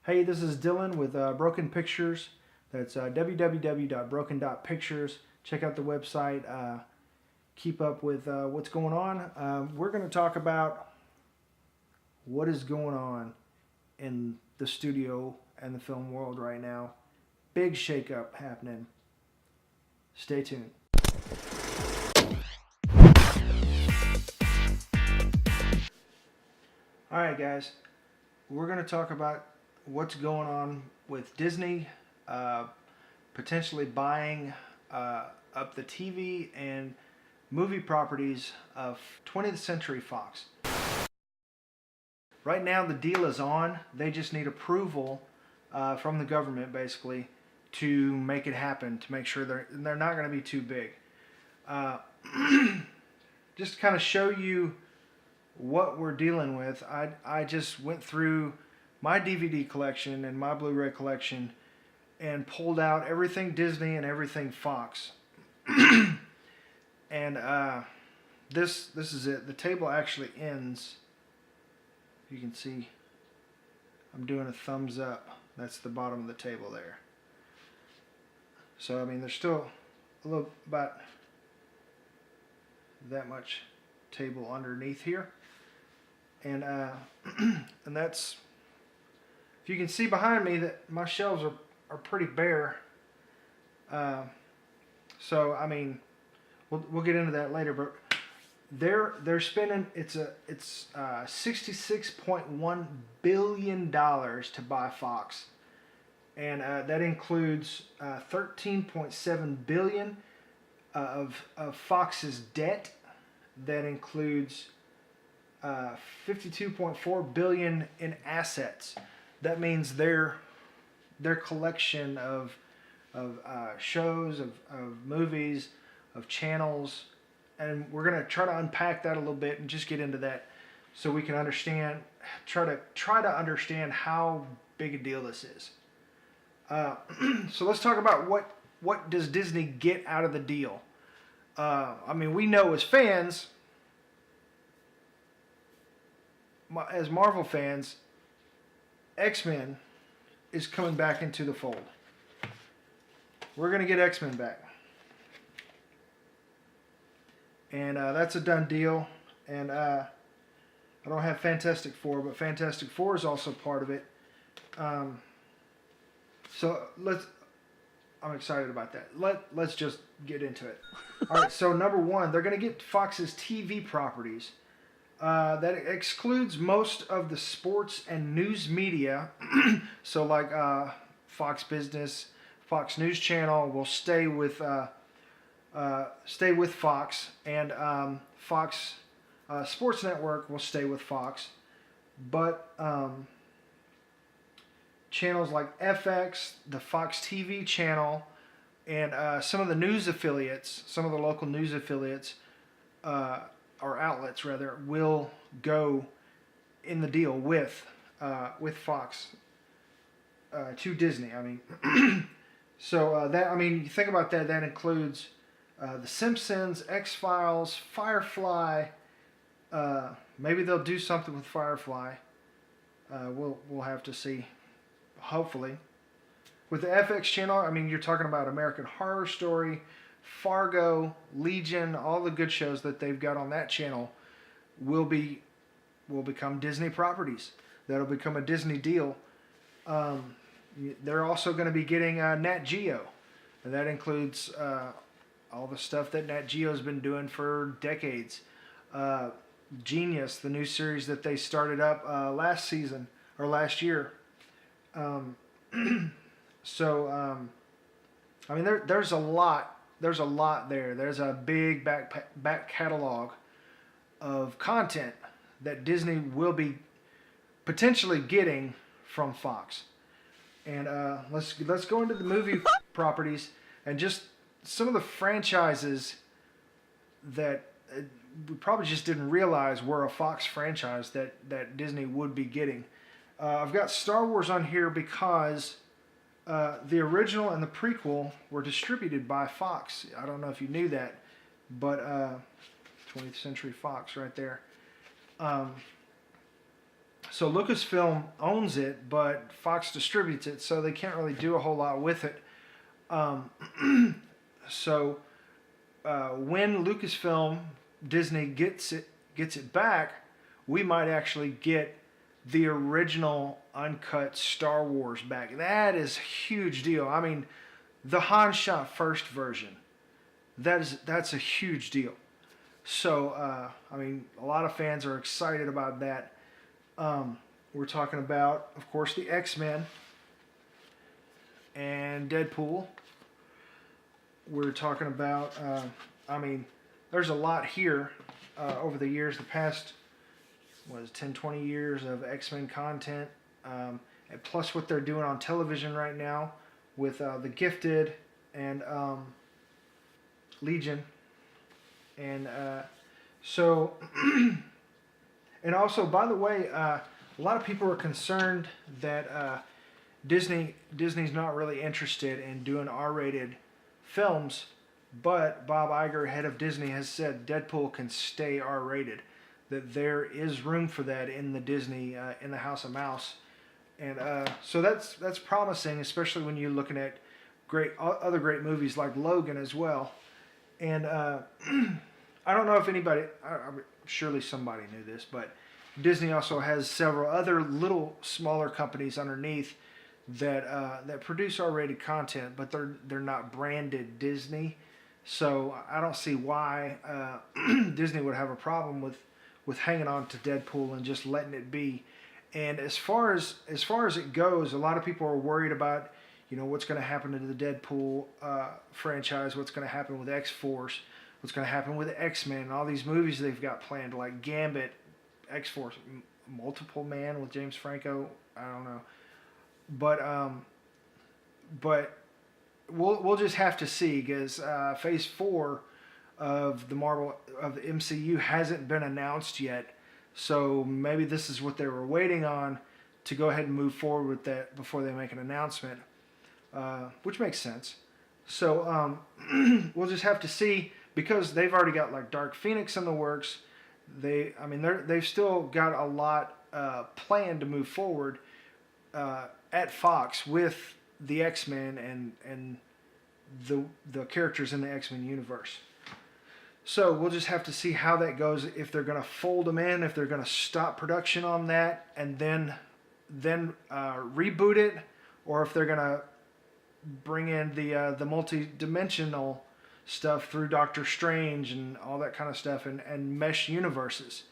Hey, this is Dylan with Broken Pictures. That's www.broken.pictures. Check out the website. Keep up with what's going on. We're going to talk about what is going on in the studio and the film world right now. Big shakeup happening. Stay tuned. All right, guys. We're going to talk about what's going on with Disney potentially buying up the TV and movie properties of 20th Century Fox. Right now the deal is on. They just need approval from the government basically to make it happen, to make sure they're not going to be too big. Just to kind of show you what we're dealing with, I just went through my DVD collection and my Blu-ray collection and pulled out everything Disney and everything Fox. And this is it. The table actually ends. You can see I'm doing a thumbs up. That's the bottom of the table there. So I mean, there's still a little about that much table underneath here, and and that's, if you can see behind me, that my shelves are pretty bare. So I mean, we'll get into that later, but they're spending it's $66.1 billion to buy Fox, and that includes 13.7 billion of Fox's debt. That includes 52.4 billion in assets. That means their collection of shows, of movies, of channels, and we're gonna try to unpack that a little bit and just get into that so we can understand, try to understand how big a deal this is. So let's talk about what does Disney get out of the deal. I mean, we know as fans, as Marvel fans, X-Men is coming back into the fold. We're going to get X-Men back. And that's a done deal. And I don't have Fantastic Four, but Fantastic Four is also part of it. So I'm excited about that. Let's just get into it. All right, so number one, they're going to get Fox's TV properties. That excludes most of the sports and news media. So like Fox Business, Fox News Channel will stay with Fox, and Fox Sports Network will stay with Fox. But channels like FX, the Fox TV channel, and some of the news affiliates, some of the local news affiliates, or outlets rather, will go in the deal with Fox to Disney. I mean, so that, I mean, you think about that. That includes The Simpsons, X-Files, Firefly. Maybe they'll do something with Firefly. We'll have to see. Hopefully, with the FX channel, I mean, you're talking about American Horror Story, Fargo, Legion, all the good shows that they've got on that channel will become Disney properties. That'll become a Disney deal. They're also going to be getting Nat Geo, and that includes all the stuff that Nat Geo's been doing for decades. Genius, the new series that they started up last season or last year. So I mean, there's a lot. There's a lot there. There's a big back catalog of content that Disney will be potentially getting from Fox. And let's go into the movie properties and just some of the franchises that we probably just didn't realize were a Fox franchise that Disney would be getting. I've got Star Wars on here because the original and the prequel were distributed by Fox. I don't know if you knew that, but 20th Century Fox right there. So Lucasfilm owns it, but Fox distributes it, so they can't really do a whole lot with it. Um, so when Lucasfilm Disney gets it back, we might actually get the original uncut Star Wars back. That is a huge deal. I mean, the Han shot first version. That's a huge deal. So I mean, a lot of fans are excited about that. We're talking about, of course, the X-Men and Deadpool. We're talking about, I mean, there's a lot here over the years, the past, 10, 20 years of X-Men content, and plus what they're doing on television right now with The Gifted and Legion. And so, and also, by the way, a lot of people are concerned that Disney's not really interested in doing R-rated films, but Bob Iger, head of Disney, has said Deadpool can stay R-rated. That there is room for that in the Disney in the House of Mouse, and so that's promising, especially when you're looking at other great movies like Logan as well. And I don't know if anybody, surely somebody knew this, but Disney also has several other little smaller companies underneath that produce R-rated content, but they're not branded Disney. So I don't see why Disney would have a problem with hanging on to Deadpool and just letting it be. And as far as it goes, a lot of people are worried about, what's going to happen to the Deadpool franchise, what's going to happen with X-Force, what's going to happen with X-Men, and all these movies they've got planned, like Gambit, X-Force, Multiple Man with James Franco. I don't know, but we'll just have to see, because Phase 4 of the MCU hasn't been announced yet. So maybe this is what they were waiting on to go ahead and move forward with that before they make an announcement, which makes sense. So we'll just have to see, because they've already got like Dark Phoenix in the works. They've still got a lot planned to move forward at Fox with the X-Men and the characters in the X-Men universe. So we'll just have to see how that goes, if they're going to fold them in, if they're going to stop production on that and then reboot it, or if they're going to bring in the multi-dimensional stuff through Doctor Strange and all that kind of stuff, and mesh universes,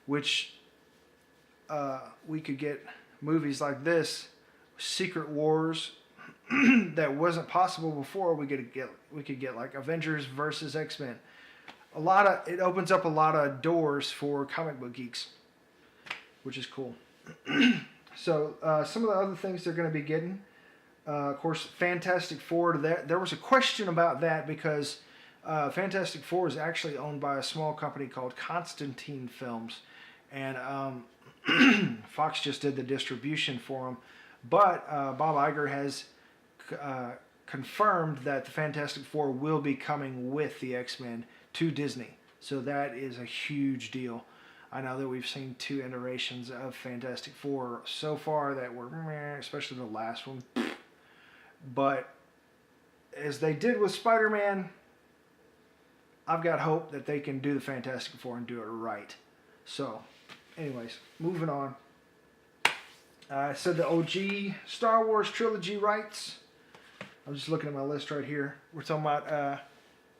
which we could get movies like this, Secret Wars, that wasn't possible before. We could get like Avengers versus X-Men. It opens up a lot of doors for comic book geeks, which is cool. So some of the other things they're going to be getting, of course, Fantastic Four. There was a question about that, because Fantastic Four is actually owned by a small company called Constantine Films, and Fox just did the distribution for them. But Bob Iger has confirmed that the Fantastic Four will be coming with the X-Men to Disney. So that is a huge deal. I know that we've seen 2 iterations of Fantastic Four so far that were meh, especially the last one. But as they did with Spider-Man, I've got hope that they can do the Fantastic Four and do it right. So, anyways, moving on. I said the OG Star Wars trilogy rights. I'm just looking at my list right here. We're talking about,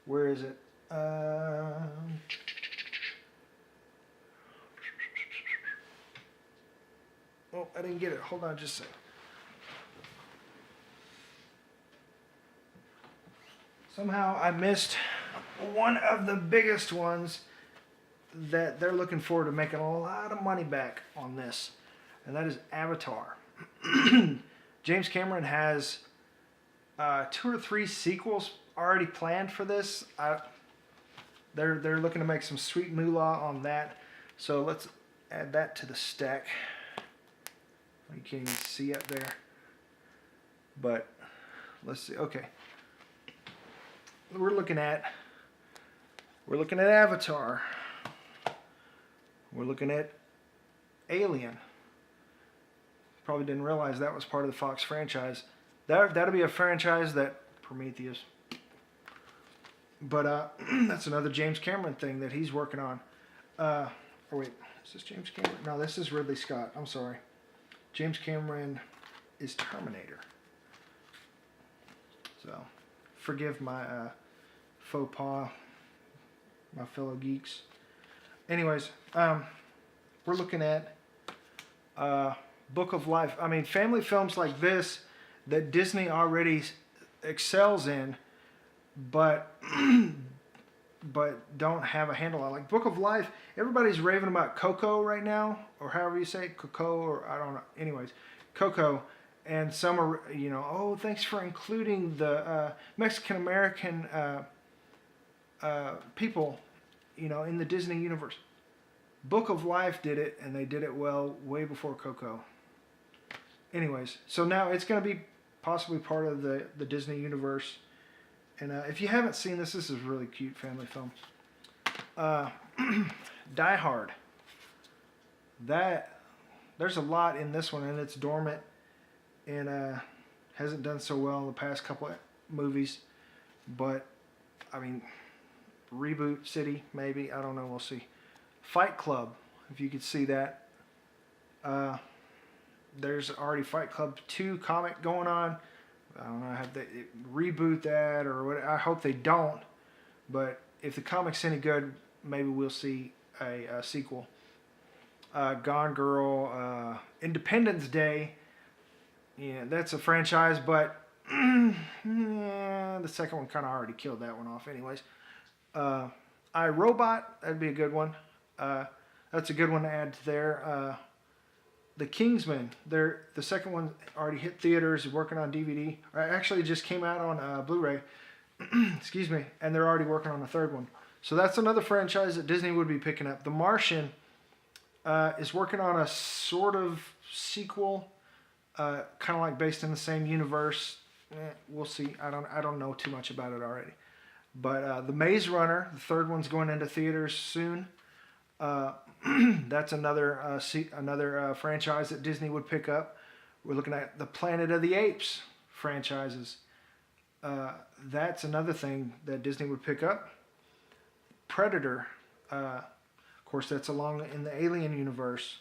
where is it? Oh, I didn't get it. Hold on just a second. Somehow I missed one of the biggest ones that they're looking forward to making a lot of money back on this, and that is Avatar. James Cameron has 2 or 3 sequels already planned for this. They're looking to make some sweet moolah on that. So let's add that to the stack. You can't even see up there, but let's see. Okay, we're looking at Avatar. We're looking at Alien. Probably didn't realize that was part of the Fox franchise. That'll be a franchise that Prometheus. But that's another James Cameron thing that he's working on. Or wait, is this James Cameron? No, this is Ridley Scott. I'm sorry. James Cameron is Terminator. So, forgive my faux pas, my fellow geeks. Anyways, we're looking at Book of Life. I mean, family films like this that Disney already excels in, but don't have a handle on. Like Book of Life, everybody's raving about Coco right now, or however you say it, Coco, or I don't know. Anyways, Coco, and some are, you know, oh, thanks for including the Mexican American people, you know, in the Disney universe. Book of Life did it, and they did it well way before Coco. Anyways, so now it's going to be possibly part of the Disney universe. And if you haven't seen this, this is a really cute family film. Die Hard. There's a lot in this one, and it's dormant, and hasn't done so well in the past couple of movies. But, I mean, Reboot City, maybe. I don't know. We'll see. Fight Club, if you could see that. There's already Fight Club 2 comic going on. I don't know, have they reboot that or what? I hope they don't. But if the comic's any good, maybe we'll see a sequel. Gone Girl, Independence Day. Yeah, that's a franchise, but the second one kind of already killed that one off. Anyways, I, Robot, that'd be a good one. That's a good one to add to there. The Kingsman, the second one already hit theaters, working on DVD. Or actually, just came out on Blu-ray. Excuse me, and they're already working on a third one. So that's another franchise that Disney would be picking up. The Martian is working on a sort of sequel, kind of like based in the same universe. We'll see. I don't know too much about it already. But the Maze Runner, the third one's going into theaters soon. That's another franchise that Disney would pick up. We're looking at the Planet of the Apes franchises. That's another thing that Disney would pick up. Predator, of course, that's along in the Alien universe.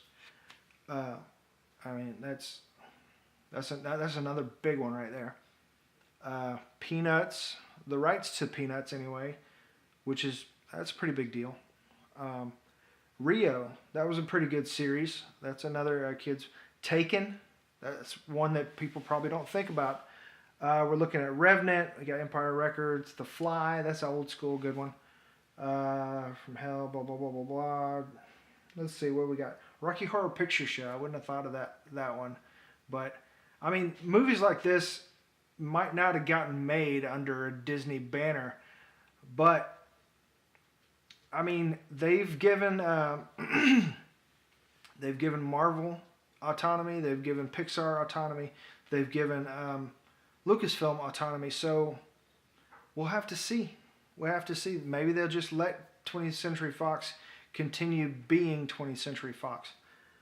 I mean, that's another big one right there. Peanuts, the rights to Peanuts anyway, that's a pretty big deal. Rio, that was a pretty good series. That's another kids. Taken, that's one that people probably don't think about. We're looking at Revenant. We got Empire Records. The Fly, that's an old school good one. From Hell, blah blah blah blah blah. Let's see what we got. Rocky Horror Picture Show. I wouldn't have thought of that one, but I mean, movies like this might not have gotten made under a Disney banner, but I mean, they've given Marvel autonomy, they've given Pixar autonomy, they've given Lucasfilm autonomy. So we'll have to see. Maybe they'll just let 20th Century Fox continue being 20th Century Fox.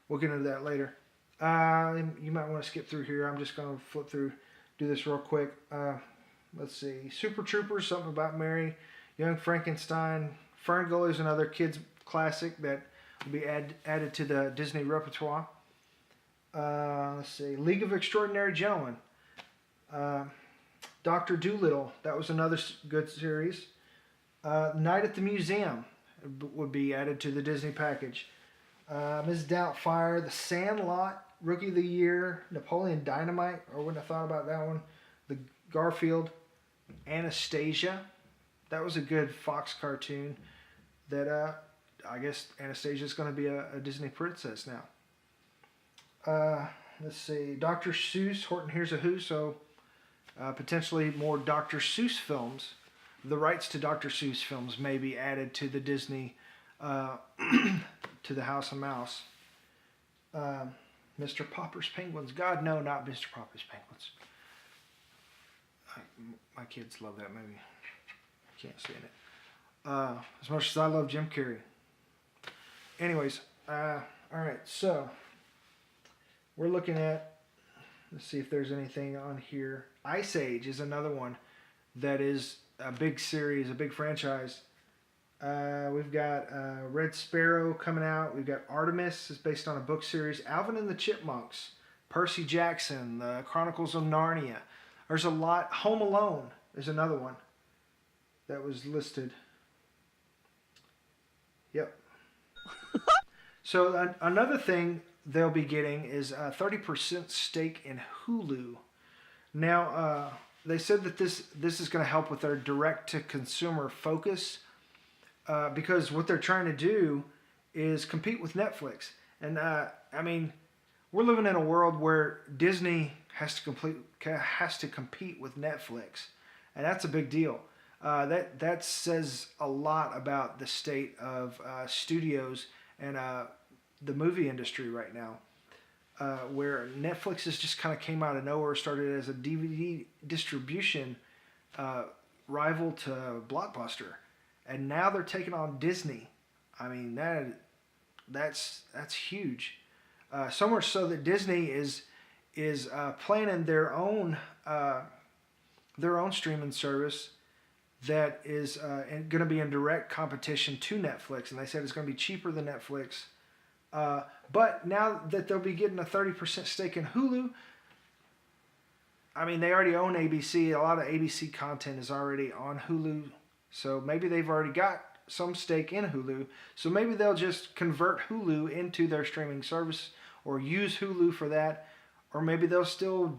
We'll get into that later. You might want to skip through here. I'm just going to flip through, do this real quick. Let's see. Super Troopers, Something About Mary, Young Frankenstein. Ferngully is another kids classic that will be added to the Disney repertoire. Let's see. League of Extraordinary Gentlemen. Dr. Dolittle, that was another good series. Night at the Museum would be added to the Disney package. Ms. Doubtfire, The Sandlot, Rookie of the Year, Napoleon Dynamite, I wouldn't have thought about that one. The Garfield, Anastasia, that was a good Fox cartoon that I guess Anastasia is going to be a Disney princess now. Let's see, Dr. Seuss, Horton Hears a Who, so potentially more Dr. Seuss films. The rights to Dr. Seuss films may be added to the Disney, to the House of Mouse. Mr. Popper's Penguins. God, no, not Mr. Popper's Penguins. My kids love that movie. I can't stand it. As much as I love Jim Carrey. Anyways, alright, so we're looking at Let's see if there's anything on here. Ice Age is another one that is a big series, a big franchise. We've got Red Sparrow coming out. We've got Artemis, is based on a book series. Alvin and the Chipmunks, Percy Jackson, the Chronicles of Narnia. There's a lot. Home Alone is another one that was listed. Yep. So another thing they'll be getting is a 30% stake in Hulu. Now, they said that this is going to help with their direct-to-consumer focus because what they're trying to do is compete with Netflix. And, I mean, we're living in a world where Disney has to compete with Netflix, and that's a big deal. That says a lot about the state of studios and the movie industry right now, where Netflix has just kind of came out of nowhere, started as a DVD distribution rival to Blockbuster, and now they're taking on Disney. I mean that's huge. So much so that Disney is planning their own streaming service that is going to be in direct competition to Netflix, and they said it's going to be cheaper than Netflix. But now that they'll be getting a 30% stake in Hulu, I mean, they already own ABC. A lot of ABC content is already on Hulu, so maybe they've already got some stake in Hulu. So maybe they'll just convert Hulu into their streaming service or use Hulu for that, or maybe they'll still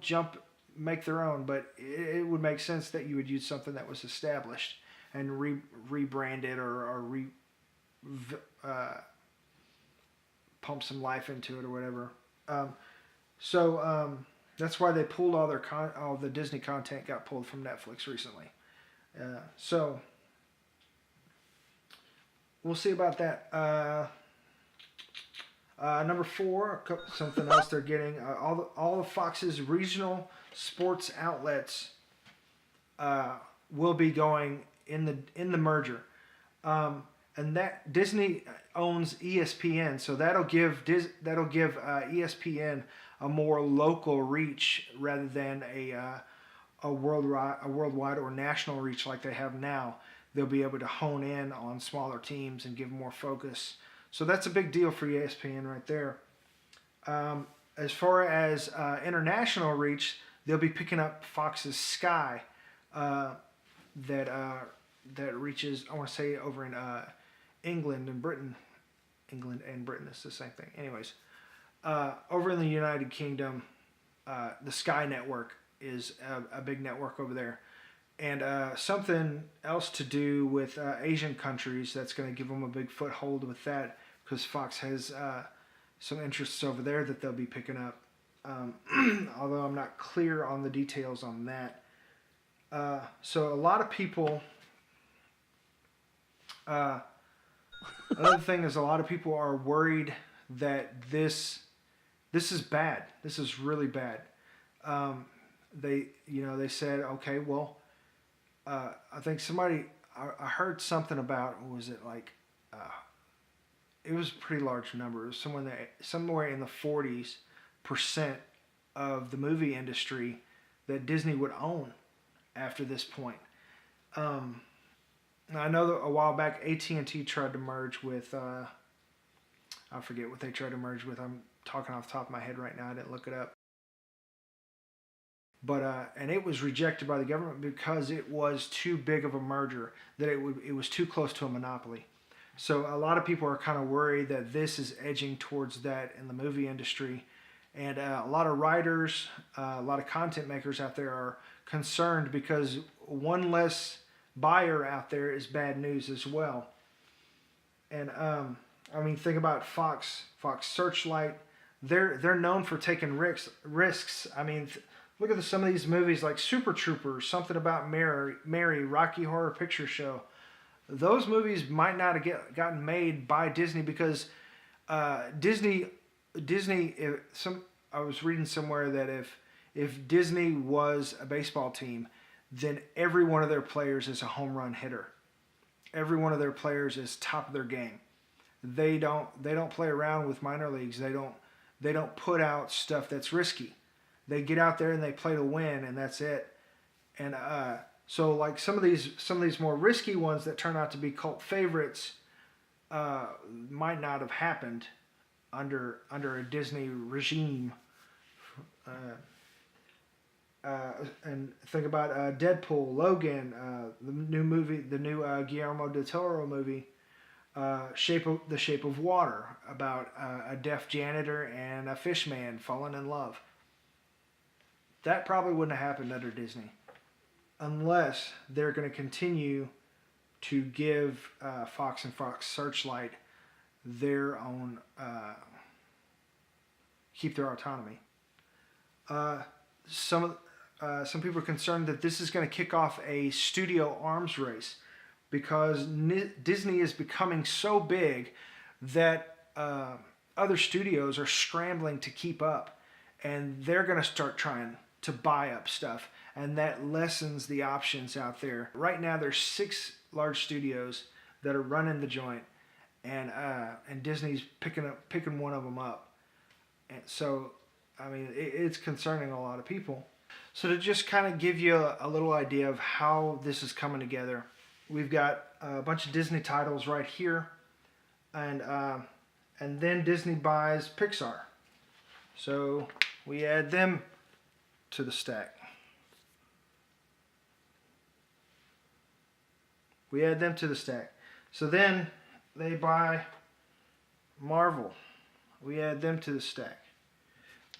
make their own, but it would make sense that you would use something that was established and rebrand it or pump some life into it or whatever. So that's why they pulled all the Disney content got pulled from Netflix recently. So we'll see about that. Number 4, something else they're getting. All of Fox's regional sports outlets will be going in the merger, and that Disney owns ESPN, so that'll give ESPN a more local reach rather than a worldwide or national reach like they have now. They'll be able to hone in on smaller teams and give more focus. So that's a big deal for ESPN right there. As far as international reach, they'll be picking up Fox's Sky that reaches, I want to say, over in England and Britain. England and Britain is the same thing. Anyways, over in the United Kingdom, the Sky Network is a big network over there. And something else to do with Asian countries that's going to give them a big foothold with that, because Fox has some interests over there that they'll be picking up. Although I'm not clear on the details on that. So a lot of people... another thing is a lot of people are worried that this is bad. This is really bad. They said, okay, well, I think I heard something about, what was it, like, it was a pretty large number. It was somewhere in the 40% of the movie industry that Disney would own after this point. I know that a while back AT&T tried to merge with, I forget what they tried to merge with. I'm talking off the top of my head right now. I didn't look it up. But and it was rejected by the government because it was too big of a merger, that it was too close to a monopoly. So a lot of people are kind of worried that this is edging towards that in the movie industry. And a lot of writers, a lot of content makers out there are concerned because one less buyer out there is bad news as well. And I mean, think about Fox Searchlight. They're known for taking risks. I mean, look at some of these movies like Super Troopers, Something About Mary, Rocky Horror Picture Show. Those movies might not have gotten made by Disney because Disney. I was reading somewhere that if Disney was a baseball team, then every one of their players is a home run hitter. Every one of their players is top of their game. They don't play around with minor leagues. They don't put out stuff that's risky. they get out there and they play to win, and that's it. And so like some of these more risky ones that turn out to be cult favorites might not have happened under a Disney regime. And think about Deadpool, Logan, the new movie, the new Guillermo del Toro movie, The Shape of Water, about a deaf janitor and a fish man falling in love. That probably wouldn't have happened under Disney, unless they're going to continue to give Fox and Fox Searchlight their own, keep their autonomy. Some people are concerned that this is going to kick off a studio arms race, because Disney is becoming so big that other studios are scrambling to keep up, and they're going to start trying to buy up stuff, and that lessens the options out there. Right now there's 6 large studios that are running the joint, and Disney's picking one of them up. And so I mean, it's concerning a lot of people. So to just kind of give you a little idea of how this is coming together, we've got a bunch of Disney titles right here, and then Disney buys Pixar. So we add them to the stack. So then they buy Marvel. We add them to the stack.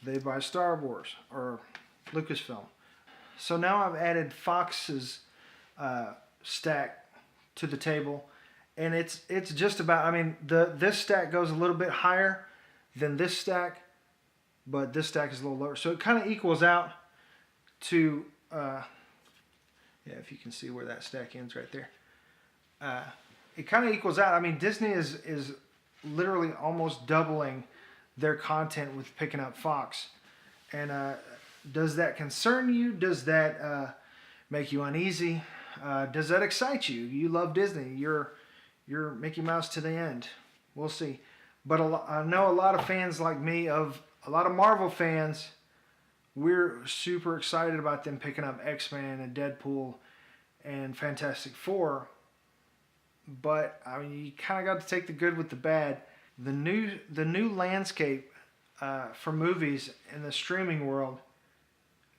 They buy Star Wars or Lucasfilm. So now I've added Fox's stack to the table, and it's just about, I mean, this stack goes a little bit higher than this stack, but this stack is a little lower. So it kind of equals out to, yeah, if you can see where that stack ends right there. It kind of equals out. I mean, Disney is literally almost doubling their content with picking up Fox. And does that concern you? Does that make you uneasy? Does that excite you? You love Disney. You're Mickey Mouse to the end. We'll see. But I know a lot of fans like me, of a lot of Marvel fans, we're super excited about them picking up X-Men and Deadpool and Fantastic Four. But I mean, you kind of got to take the good with the bad. The new landscape for movies in the streaming world,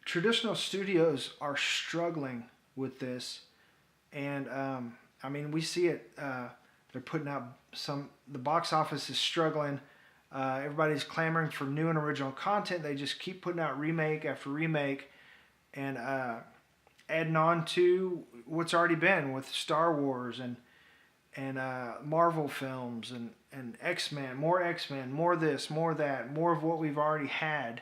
traditional studios are struggling with this, and I mean, we see it. They're putting out the box office is struggling. Everybody's clamoring for new and original content. They just keep putting out remake after remake, and adding on to what's already been with Star Wars and Marvel films and X-Men, more this, more that, more of what we've already had.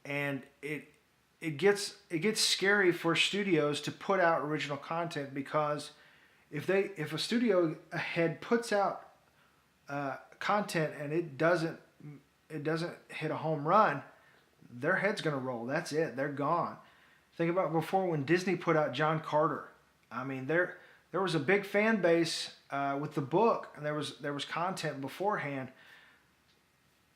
And it gets scary for studios to put out original content, because if a studio head puts out content and it doesn't hit a home run, their head's going to roll. That's it. They're gone. Think about before, when Disney put out John Carter. I mean, there was a big fan base with the book, and there was content beforehand.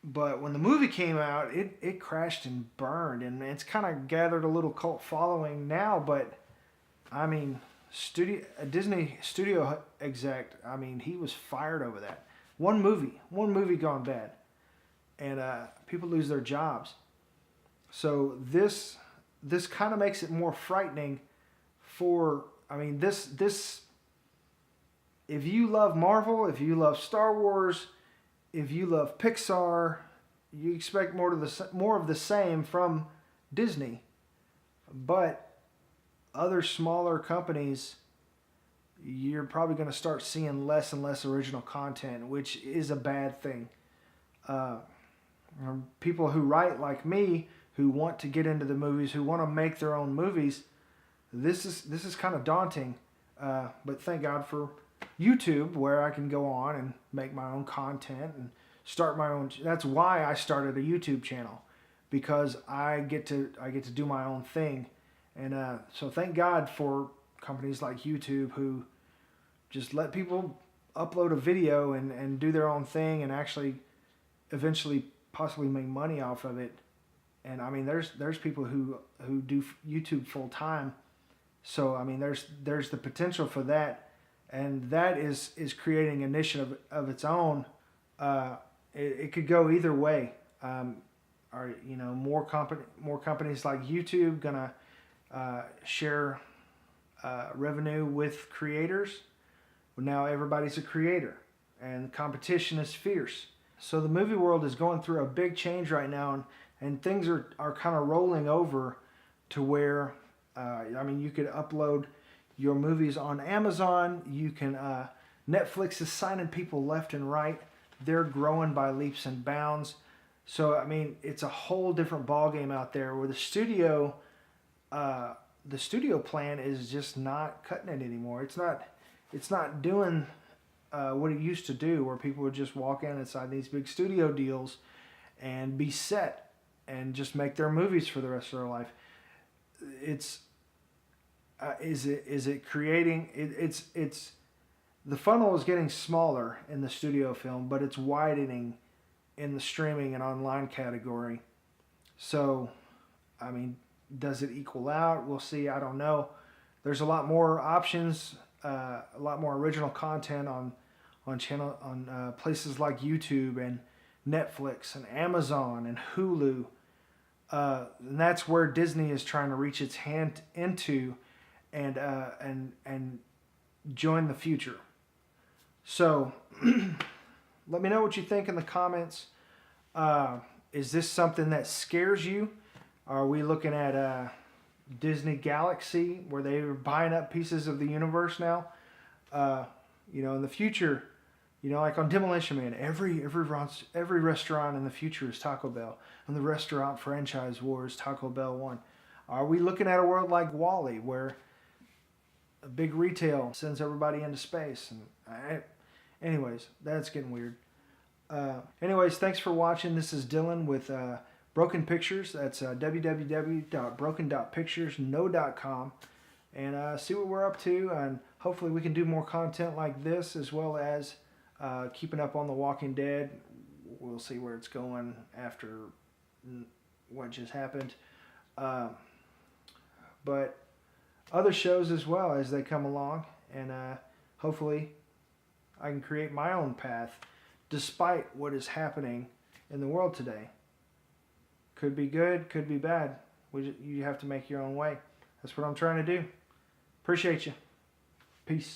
But when the movie came out, it crashed and burned, and it's kind of gathered a little cult following now. But I mean, a Disney studio exec, I mean, he was fired over that. One movie gone bad, and people lose their jobs. So this kind of makes it more frightening for, I mean, this. If you love Marvel, if you love Star Wars, if you love Pixar, you expect more of the same from Disney. But other smaller companies, you're probably going to start seeing less and less original content, which is a bad thing. People who write like me, who want to get into the movies, who want to make their own movies, this is kind of daunting. But thank God for YouTube, where I can go on and make my own content and start my own. That's why I started a YouTube channel, because I get to do my own thing. And so thank God for companies like YouTube, who just let people upload a video and do their own thing, and actually eventually possibly make money off of it. And I mean, there's people who do YouTube full time. So I mean, there's the potential for that, and that is creating a niche of its own. It could go either way. Are more companies like YouTube gonna share revenue with creators? Well, now everybody's a creator, and competition is fierce. So the movie world is going through a big change right now, and things are kind of rolling over to where, I mean, you could upload your movies on Amazon. You can, Netflix is signing people left and right. They're growing by leaps and bounds. So, I mean, it's a whole different ballgame out there where the studio plan is just not cutting it anymore. It's not doing what it used to do, where people would just walk in inside these big studio deals and be set and just make their movies for the rest of their life. It's is it creating it's the funnel is getting smaller in the studio film, but it's widening in the streaming and online category. So, I mean, does it equal out? We'll see. I don't know. There's a lot more options, a lot more original content on places like YouTube and Netflix and Amazon and Hulu. And that's where Disney is trying to reach its hand into and join the future. So let me know what you think in the comments. Is this something that scares you? Are we looking at Disney Galaxy, where they are buying up pieces of the universe now? In the future, like on Demolition Man, every restaurant in the future is Taco Bell, and the restaurant franchise war is Taco Bell 1. Are we looking at a world like WALL-E, where a big retail sends everybody into space? Anyways, that's getting weird. Anyways, thanks for watching. This is Dylan with Broken Pictures. That's www.broken.picturesno.com. And see what we're up to, and hopefully we can do more content like this, as well as keeping up on The Walking Dead. We'll see where it's going after what just happened. But other shows as well as they come along, and hopefully I can create my own path despite what is happening in the world today. Could be good, could be bad. You have to make your own way. That's what I'm trying to do. Appreciate you. Peace.